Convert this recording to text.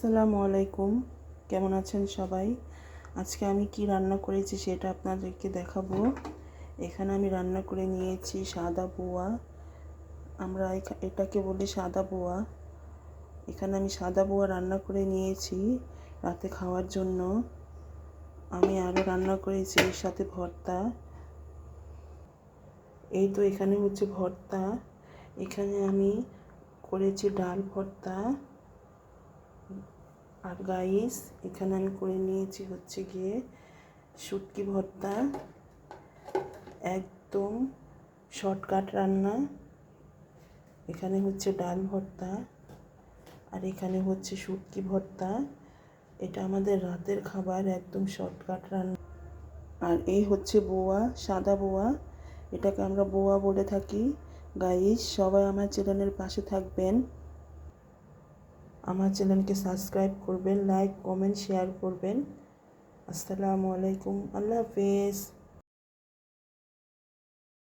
আসসালামু আলাইকুম। কেমন আছেন সবাই? আজকে আমি কি রান্না করেছি সেটা আপনাদেরকে দেখাবো। এখানে আমি রান্না করে নিয়েছি সাদা পোয়া। আমরা এটাকে বলি সাদা পোয়া। এখানে আমি সাদা পোয়া রান্না করে নিয়েছি রাতে খাওয়ার জন্য। আমি আরও রান্না করেছি এর সাথে ভর্তা। এই তো এখানে হচ্ছে ভর্তা। এখানে আমি করেছি ডাল ভর্তা। আর গাইস, এখানে আমি করে নিয়েছি হচ্ছে গিয়ে শুটকি ভর্তা। একদম শর্টকাট রান্না। এখানে হচ্ছে ডাল ভর্তা আর এখানে হচ্ছে শুটকি ভর্তা। এটা আমাদের রাতের খাবার, একদম শর্টকাট রান্না। আর এই হচ্ছে বোয়া, সাদা বোয়া। এটাকে আমরা বোয়া বলে থাকি। গাইস, সবাই আমার চ্যানেলের পাশে থাকবেন। আমার চ্যানেলকে সাবস্ক্রাইব করবেন, লাইক কমেন্ট শেয়ার করবেন। আসসালামু আলাইকুম, আল্লাহ হাফেজ।